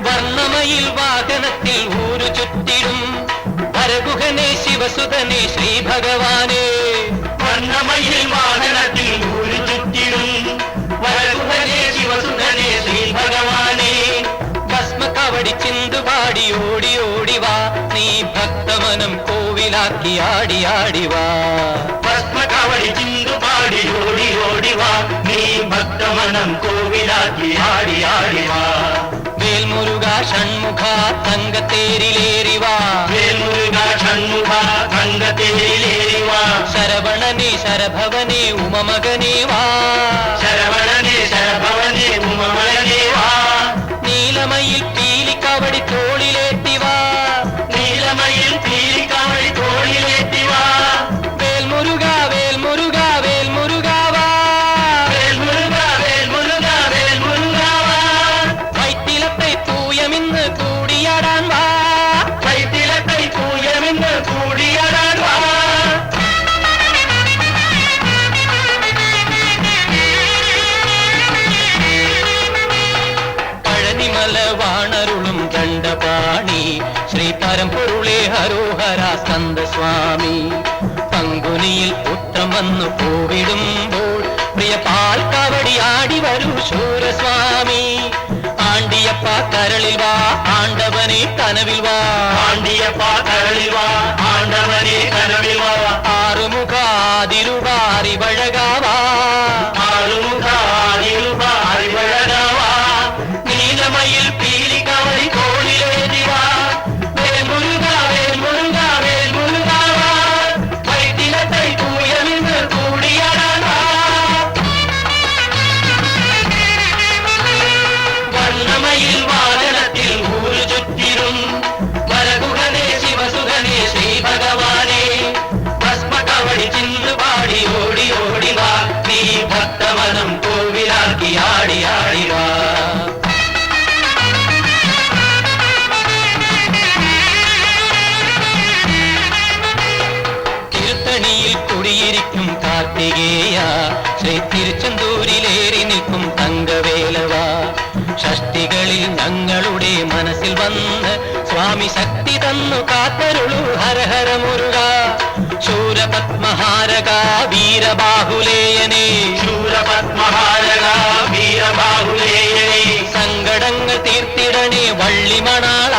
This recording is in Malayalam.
വർണ്ണമയിൽ വാഹനത്തിൽ ഊരു ചുറ്റിടും ഭരഗുഹനെ ശിവസുതനെ ശ്രീ ഭഗവാനെ. വർണ്ണമയിൽ വാഹനത്തിൽ ഊരു ചുറ്റിടും ഭരഗുഹനെ ശിവസുതനെ ശ്രീ ഭഗവാനെ. ഭസ്മ കവടി ചിന്തുപാടി ഓടി ഓടിവാ നീ ഭക്തമനം കോവിലാക്കി ആടി ആടിവാ. ഭസ്മ കവടി ചിന്തുപാടി ഓടി ഓടിവാ നീ ഭക്തമനം കോവിലാക്കി ആടി ആടിവാ. വേൽമുരുക ഷൺമുഖ തങ്കത്തേരിലേറിവാ. വേൽമുരുക ഷൺമുഖ തങ്കത്തേരിലേറിവാ. ശരവണനെ ശരഭവനെ ഉമമകനേ വാ. ശരവണനെ ശരഭവനെ ഉമമകനേ വാ. നീലമയിൽ പീലിക്കവടി തോളിലേറ്റിവാ. നീലമയിൽ പീലിക്കവടി തോളിലേറ്റിവാ. വേൽമുരുക വേൽമുരുക വേൽമുരുക വാ. വേൽമുരുക വേൽമുരുക വേൽമുരുക വാ. വൈത്തിലത്തെ പൂയമിന്ന് കൂടിയാടാൻ വാ. വൈത്തിലത്തെ പൂയമിന്ന് കൂടിയാടാൻ വാ. പഴനിമല വാണരുളും ദണ്ഡപാണി ശ്രീ പരമ്പൊരുളേ ഹരോഹര സ്കന്ദസ്വാമി. പങ്കുനിയിൽ പുത്രം വന്നു പൂവിടുമ്പോൾ പ്രിയ പാൽക്കവടി ആടി വരൂ ശൂരസ്വാമി. ആണ്ടിയപ്പ കരളിൽ വാ ആണ്ടവനെ കനവിൽ വാ. ആണ്ടിയപ്പ കരളിൽ വാ ആണ്ടവനെ കനവിൽ വാ. ആറുമുഖാതിരുവാരി വഴകാവാ. ആറുമുഖാതിരുവാരി വഴകാവാ. നീലമയിൽ പീലിക്കവടി തോളിലേറ്റിവാ. വേൽമുരുക വേൽമുരുക വേൽമുരുക വാ. വൈത്തിലത്തെ പൂയമിന്ന് കൂടിയാടാൻ വാ. വർണ്ണമയിൽ വാഹനത്തിൽ ഊരു ചുറ്റിരും വരഗുഹനെ ശിവസുഖനെ ശ്രീ ഭഗവാനെ. ഭസ്മകവടി ചിന്തുപാടി ഓടി ഓടിവാ നീ ഭക്തമനം കോവിലാക്കി ആടി ആടിവാ. തിരുത്തണിയിൽ കുടിയിരിക്കും കാർത്തികേയ ശ്രീ തിരുച്ചെന്തൂരിലേറി നിൽക്കും തങ്കവേലവാ. ഷഷ്ടികളിൽ ഞങ്ങളുടെ മനസ്സിൽ വന്ന് സ്വാമി ശക്തി തന്നു കാത്തരുളു ഹരഹര മുരുക. ശൂരപത്മഹാരക വീരബാഹുലേയനെ. ശൂരപത്മഹാരക വീരബാഹുലേയനെ. സങ്കടങ്ങൾ തീർത്തിടണേ വള്ളിമണാള.